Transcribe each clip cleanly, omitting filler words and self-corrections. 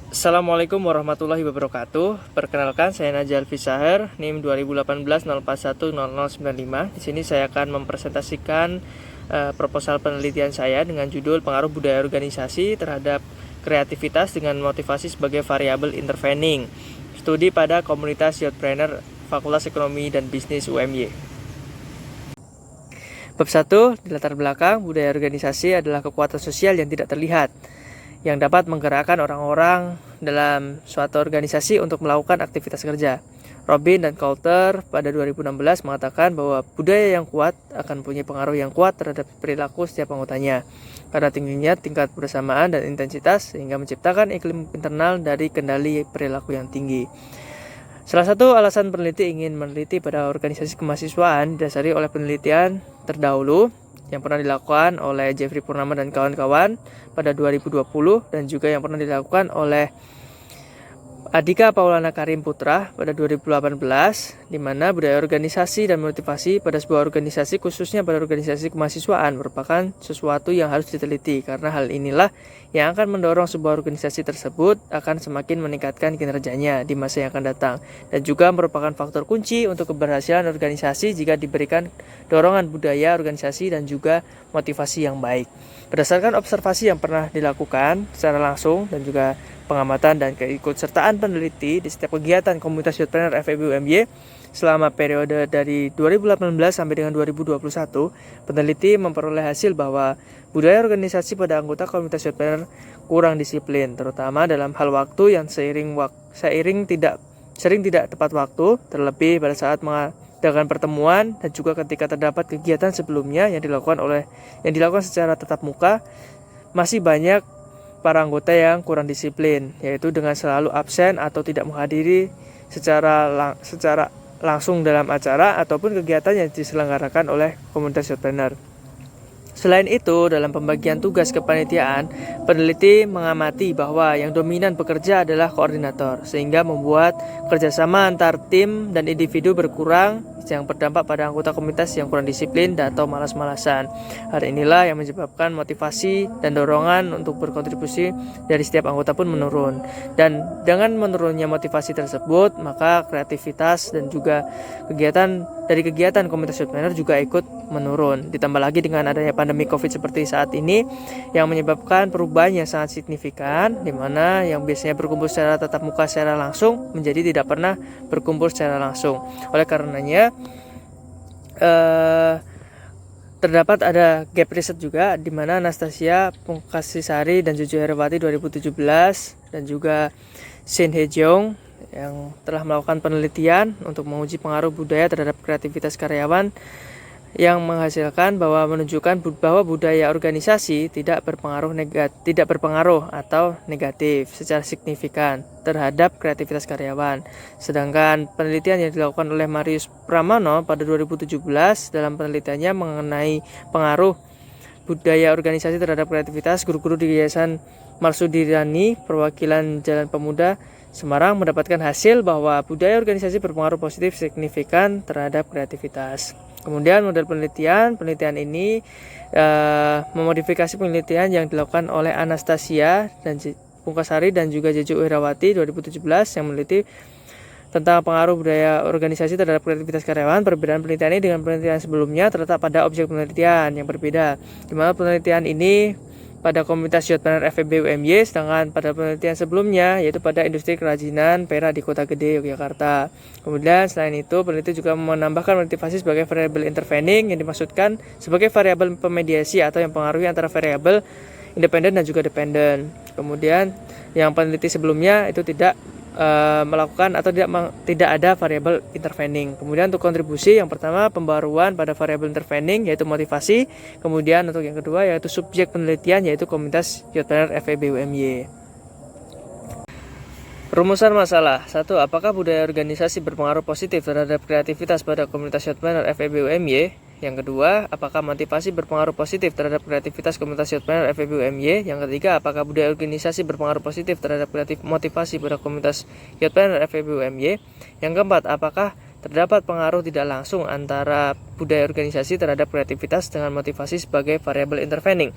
Assalamualaikum warahmatullahi wabarakatuh. Perkenalkan, saya Najal Fisaher, NIM 201804100095. Di sini saya akan mempresentasikan proposal penelitian saya dengan judul Pengaruh Budaya Organisasi terhadap Kreativitas dengan Motivasi sebagai Variabel Intervening. Studi pada komunitas Youthpreneur Fakultas Ekonomi dan Bisnis UMY. Bab 1, di latar belakang, budaya organisasi adalah kekuatan sosial yang tidak terlihat yang dapat menggerakkan orang-orang dalam suatu organisasi untuk melakukan aktivitas kerja. Robin dan Coulter pada 2016 mengatakan bahwa budaya yang kuat akan punya pengaruh yang kuat terhadap perilaku setiap anggotanya karena tingginya tingkat bersamaan dan intensitas sehingga menciptakan iklim internal dari kendali perilaku yang tinggi. Salah satu alasan peneliti ingin meneliti pada organisasi kemahasiswaan didasari oleh penelitian terdahulu yang pernah dilakukan oleh Jeffrey Purnama dan kawan-kawan pada 2020 dan juga yang pernah dilakukan oleh Adhika Paulana Karim Putra pada 2018, di mana budaya organisasi dan motivasi pada sebuah organisasi, khususnya pada organisasi kemahasiswaan, merupakan sesuatu yang harus diteliti karena hal inilah yang akan mendorong sebuah organisasi tersebut akan semakin meningkatkan kinerjanya di masa yang akan datang dan juga merupakan faktor kunci untuk keberhasilan organisasi jika diberikan dorongan budaya organisasi dan juga motivasi yang baik. Berdasarkan observasi yang pernah dilakukan secara langsung dan juga pengamatan dan keikutsertaan peneliti di setiap kegiatan komunitas Youthpreneur FEB UMY selama periode dari 2018 sampai dengan 2021, peneliti memperoleh hasil bahwa budaya organisasi pada anggota komunitas Youthpreneur kurang disiplin, terutama dalam hal waktu yang sering tidak tepat waktu, terlebih pada saat mengadakan pertemuan dan juga ketika terdapat kegiatan sebelumnya yang dilakukan secara tatap muka. Masih banyak para anggota yang kurang disiplin, yaitu dengan selalu absen atau tidak menghadiri secara langsung dalam acara ataupun kegiatan yang diselenggarakan oleh komunitas Youthpreneur. Selain itu, dalam pembagian tugas kepanitiaan, peneliti mengamati bahwa yang dominan bekerja adalah koordinator, sehingga membuat kerjasama antar tim dan individu berkurang yang berdampak pada anggota komunitas yang kurang disiplin dan atau malas-malasan. Hal inilah yang menyebabkan motivasi dan dorongan untuk berkontribusi dari setiap anggota pun menurun. Dan dengan menurunnya motivasi tersebut, maka kreativitas dan juga kegiatan komunitas Youthpreneur juga ikut menurun. Ditambah lagi dengan adanya pandemi COVID seperti saat ini yang menyebabkan perubahan yang sangat signifikan, di mana yang biasanya berkumpul secara tatap muka secara langsung menjadi tidak pernah berkumpul secara langsung. Oleh karenanya terdapat ada gap riset juga di mana Anastasia Pungkasisari dan Jojo Herawati 2017 dan juga Shin Hye-jeong yang telah melakukan penelitian untuk menguji pengaruh budaya terhadap kreativitas karyawan yang menghasilkan menunjukkan bahwa budaya organisasi tidak berpengaruh atau negatif secara signifikan terhadap kreativitas karyawan. Sedangkan penelitian yang dilakukan oleh Marius Pramano pada 2017 dalam penelitiannya mengenai pengaruh budaya organisasi terhadap kreativitas guru-guru di Yayasan Marsudirani Perwakilan Jalan Pemuda Semarang mendapatkan hasil bahwa budaya organisasi berpengaruh positif signifikan terhadap kreativitas. Kemudian model penelitian ini memodifikasi penelitian yang dilakukan oleh Anastasia dan Pungkasari dan juga Jeju Herawati 2017 yang meneliti tentang pengaruh budaya organisasi terhadap kreativitas karyawan. Perbedaan penelitian ini dengan penelitian sebelumnya terletak pada objek penelitian yang berbeda, di mana penelitian ini pada komunitas Youthpreneur FEB UMY, sedangkan pada penelitian sebelumnya yaitu pada industri kerajinan perak di Kota Gede, Yogyakarta. Kemudian selain itu, peneliti juga menambahkan motivasi sebagai variabel intervening yang dimaksudkan sebagai variabel pemediasi atau yang mempengaruhi antara variabel independen dan juga dependen. Kemudian yang peneliti sebelumnya itu tidak melakukan atau tidak ada variabel intervening. Kemudian untuk kontribusi, yang pertama pembaruan pada variabel intervening yaitu motivasi. Kemudian untuk yang kedua yaitu subjek penelitian yaitu komunitas Youthpreneur FEB UMY. Rumusan masalah. 1. Apakah budaya organisasi berpengaruh positif terhadap kreativitas pada komunitas Youthpreneur FEB UMY? Yang kedua, apakah motivasi berpengaruh positif terhadap kreativitas komunitas Youthpreneur FEB UMY? Yang ketiga, apakah budaya organisasi berpengaruh positif terhadap motivasi pada komunitas Youthpreneur FEB UMY? Yang keempat, apakah terdapat pengaruh tidak langsung antara budaya organisasi terhadap kreativitas dengan motivasi sebagai variabel intervening?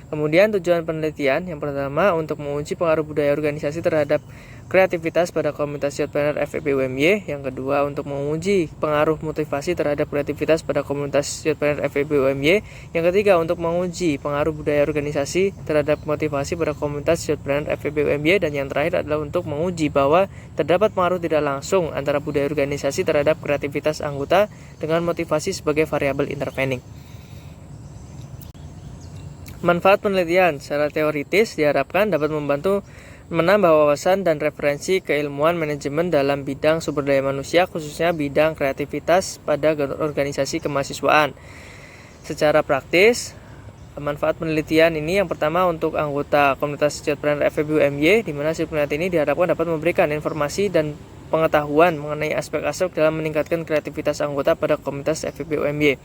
Kemudian tujuan penelitian yang pertama untuk menguji pengaruh budaya organisasi terhadap kreativitas pada komunitas Youth Planner FEB UMY. Yang kedua untuk menguji pengaruh motivasi terhadap kreativitas pada komunitas Youth Planner FEB UMY. Yang ketiga untuk menguji pengaruh budaya organisasi terhadap motivasi pada komunitas Youth Planner FEB UMY. Dan yang terakhir adalah untuk menguji bahwa terdapat pengaruh tidak langsung antara budaya organisasi terhadap kreativitas anggota dengan motivasi sebagai variabel intervening. Manfaat penelitian secara teoritis diharapkan dapat membantu menambah wawasan dan referensi keilmuan manajemen dalam bidang sumber daya manusia, khususnya bidang kreativitas pada organisasi kemahasiswaan. Secara praktis, manfaat penelitian ini yang pertama untuk anggota komunitas Youth Planner FEB UMY, di mana hasil penelitian ini diharapkan dapat memberikan informasi dan pengetahuan mengenai aspek-aspek dalam meningkatkan kreativitas anggota pada komunitas FEB UMY.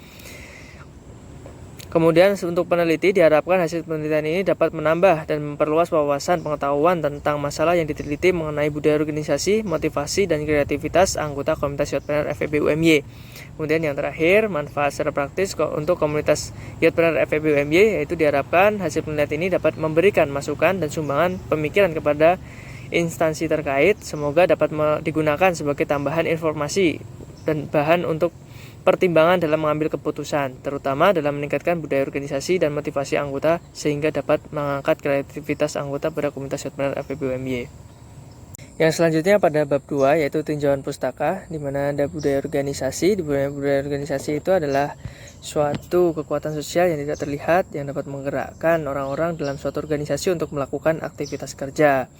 Kemudian untuk peneliti diharapkan hasil penelitian ini dapat menambah dan memperluas wawasan pengetahuan tentang masalah yang diteliti mengenai budaya organisasi, motivasi, dan kreativitas anggota komunitas Youth Planner FEB UMY. Kemudian yang terakhir, manfaat secara praktis untuk komunitas Youth Planner FEB UMY, yaitu diharapkan hasil penelitian ini dapat memberikan masukan dan sumbangan pemikiran kepada instansi terkait, semoga dapat digunakan sebagai tambahan informasi dan bahan untuk pertimbangan dalam mengambil keputusan, terutama dalam meningkatkan budaya organisasi dan motivasi anggota sehingga dapat mengangkat kreativitas anggota pada komunitas Youth Planner FEB UMY. Yang selanjutnya pada bab 2 yaitu tinjauan pustaka, di mana ada budaya organisasi. Di budaya organisasi itu adalah suatu kekuatan sosial yang tidak terlihat yang dapat menggerakkan orang-orang dalam suatu organisasi untuk melakukan aktivitas kerja.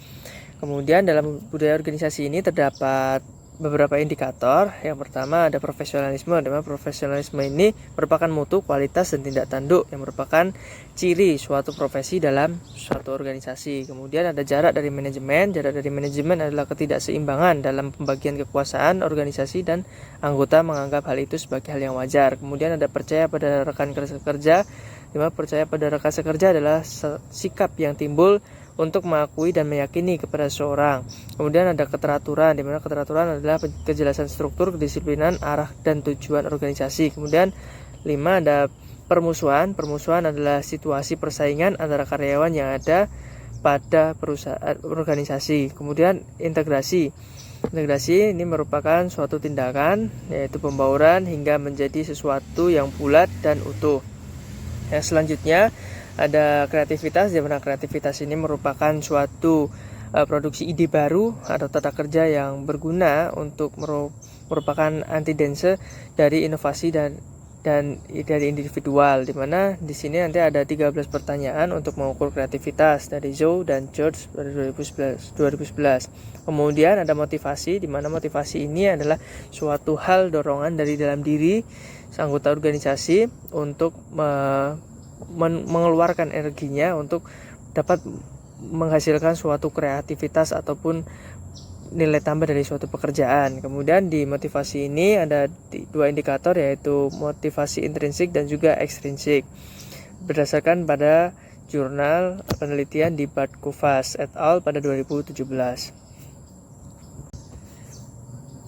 Kemudian dalam budaya organisasi ini terdapat beberapa indikator. Yang pertama ada profesionalisme, di mana profesionalisme ini merupakan mutu, kualitas, dan tindak tanduk yang merupakan ciri suatu profesi dalam suatu organisasi. Kemudian ada jarak dari manajemen. Jarak dari manajemen adalah ketidakseimbangan dalam pembagian kekuasaan organisasi dan anggota menganggap hal itu sebagai hal yang wajar. Kemudian ada percaya pada rekan kerja, di mana percaya pada rekan sekerja adalah sikap yang timbul untuk mengakui dan meyakini kepada seseorang. Kemudian ada keteraturan, di mana keteraturan adalah kejelasan struktur, kedisiplinan, arah, dan tujuan organisasi. Kemudian 5 ada permusuhan. Permusuhan adalah situasi persaingan antara karyawan yang ada pada perusahaan organisasi. Kemudian integrasi. Integrasi ini merupakan suatu tindakan, yaitu pembauran hingga menjadi sesuatu yang bulat dan utuh. Yang selanjutnya ada kreativitas, di mana kreativitas ini merupakan suatu produksi ide baru atau tata kerja yang berguna untuk merupakan antitese dari inovasi dan dari individual, di mana di sini nanti ada 13 pertanyaan untuk mengukur kreativitas dari Zhou dan George pada 2011. Kemudian ada motivasi, di mana motivasi ini adalah suatu hal dorongan dari dalam diri anggota organisasi untuk mengeluarkan energinya untuk dapat menghasilkan suatu kreativitas ataupun nilai tambah dari suatu pekerjaan. Kemudian di motivasi ini ada 2 indikator, yaitu motivasi intrinsik dan juga ekstrinsik, berdasarkan pada jurnal penelitian di Bartkuvas et al. Pada 2017.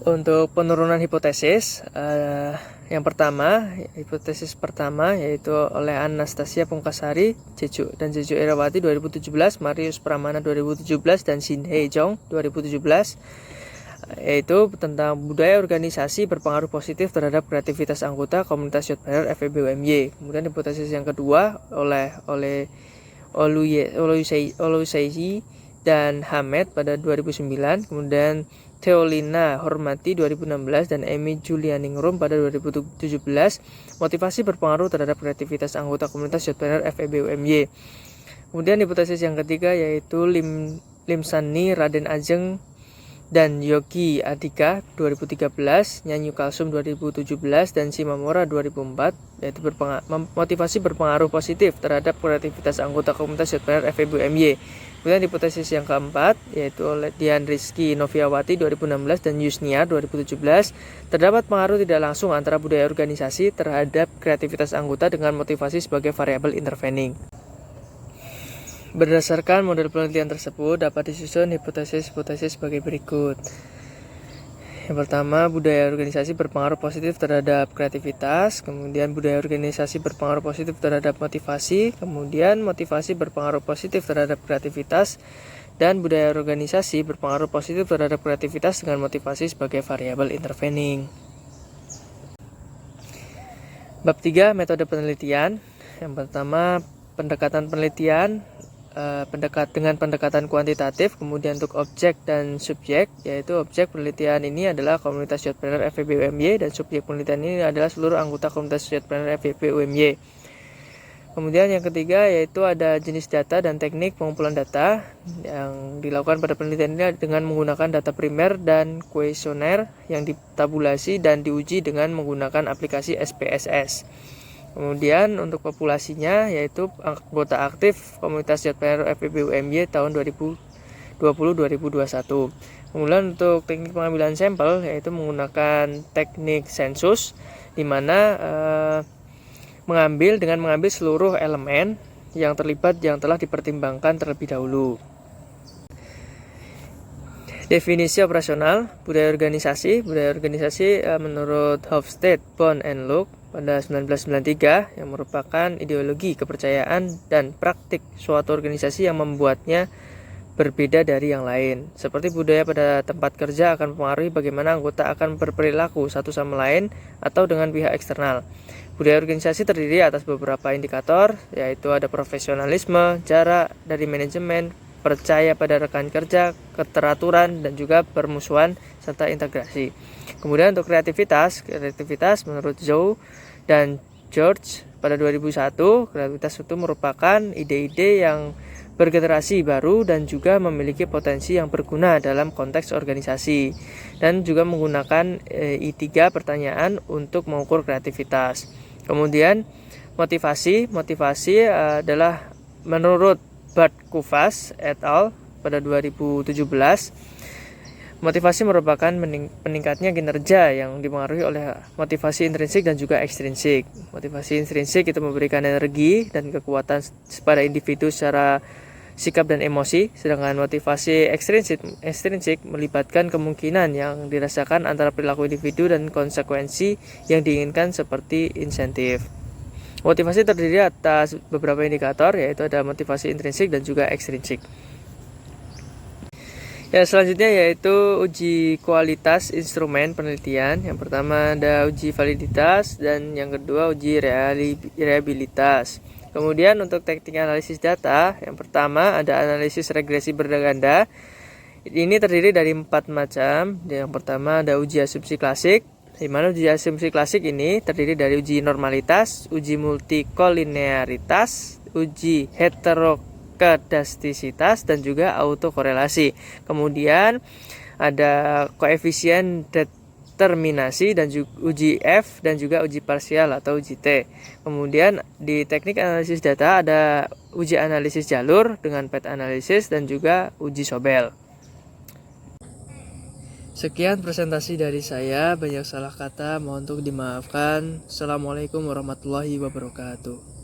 Untuk penurunan hipotesis, hipotesis pertama yaitu oleh Anastasia Pungkasari dan Jeju Erawati 2017, Marius Pramana 2017, dan Shin Hye Jong 2017, yaitu tentang budaya organisasi berpengaruh positif terhadap kreativitas anggota komunitas Youth Planner FEB UMY. Kemudian hipotesis yang kedua oleh Oluseiji dan Hamed pada 2009, kemudian Theolina Hormati 2016 dan Amy Julianingrum pada 2017, motivasi berpengaruh terhadap kreativitas anggota komunitas Youth Planner FEB UMY. Kemudian hipotesis yang ketiga yaitu Lim Sanni, Raden Ajeng, dan Yogi Adhika 2013, Nyanyu Kalsum 2017, dan Shimamura 2004, yaitu motivasi berpengaruh positif terhadap kreativitas anggota komunitas Youth Planner FEB UMY. Kemudian hipotesis yang keempat yaitu oleh Dian Rizky Noviawati 2016 dan Yusnia 2017, terdapat pengaruh tidak langsung antara budaya organisasi terhadap kreativitas anggota dengan motivasi sebagai variabel intervening. Berdasarkan model penelitian tersebut dapat disusun hipotesis-hipotesis sebagai berikut. Yang pertama, budaya organisasi berpengaruh positif terhadap kreativitas, kemudian budaya organisasi berpengaruh positif terhadap motivasi, kemudian motivasi berpengaruh positif terhadap kreativitas, dan budaya organisasi berpengaruh positif terhadap kreativitas dengan motivasi sebagai variabel intervening. Bab 3, metode penelitian. Yang pertama, pendekatan penelitian dengan pendekatan kuantitatif, kemudian untuk objek dan subjek, yaitu objek penelitian ini adalah komunitas Youthpreneur FEB UMY dan subjek penelitian ini adalah seluruh anggota komunitas Youthpreneur FEB UMY. Kemudian yang ketiga yaitu ada jenis data dan teknik pengumpulan data yang dilakukan pada penelitian ini dengan menggunakan data primer dan kuesioner yang ditabulasi dan diuji dengan menggunakan aplikasi SPSS. Kemudian untuk populasinya yaitu anggota aktif komunitas Youthpreneur FEB UMY tahun 2020-2021. Kemudian untuk teknik pengambilan sampel yaitu menggunakan teknik sensus di mana mengambil seluruh elemen yang terlibat yang telah dipertimbangkan terlebih dahulu. Definisi operasional budaya organisasi. Budaya organisasi menurut Hofstede, Bond and Luke pada 1993 yang merupakan ideologi, kepercayaan, dan praktik suatu organisasi yang membuatnya berbeda dari yang lain. Seperti budaya pada tempat kerja akan mempengaruhi bagaimana anggota akan berperilaku satu sama lain atau dengan pihak eksternal. Budaya organisasi terdiri atas beberapa indikator, yaitu ada profesionalisme, jarak dari manajemen, percaya pada rekan kerja, keteraturan, dan juga permusuhan, serta integrasi. Kemudian untuk kreativitas menurut Zhou dan George pada 2001, kreativitas itu merupakan ide-ide yang bergenerasi baru dan juga memiliki potensi yang berguna dalam konteks organisasi dan juga menggunakan I3 pertanyaan untuk mengukur kreativitas. Kemudian motivasi adalah menurut Bart Kuvas et al. Pada 2017, motivasi merupakan meningkatnya kinerja yang dipengaruhi oleh motivasi intrinsik dan juga ekstrinsik. Motivasi intrinsik itu memberikan energi dan kekuatan pada individu secara sikap dan emosi, sedangkan motivasi ekstrinsik melibatkan kemungkinan yang dirasakan antara perilaku individu dan konsekuensi yang diinginkan seperti insentif. Motivasi terdiri atas beberapa indikator, yaitu ada motivasi intrinsik dan juga ekstrinsik. Ya, selanjutnya yaitu uji kualitas instrumen penelitian. Yang pertama ada uji validitas dan yang kedua uji reliabilitas. Kemudian untuk teknik analisis data, yang pertama ada analisis regresi berganda. Ini terdiri dari 4 macam. Yang pertama ada uji asumsi klasik, di mana uji asumsi klasik ini terdiri dari uji normalitas, uji multikolinearitas, uji heterokedastisitas, dan juga autokorelasi. Kemudian ada koefisien determinasi dan juga uji F dan juga uji parsial atau uji T. Kemudian di teknik analisis data ada uji analisis jalur dengan path analysis dan juga uji Sobel. Sekian presentasi dari saya, banyak salah kata mohon untuk dimaafkan. Assalamualaikum warahmatullahi wabarakatuh.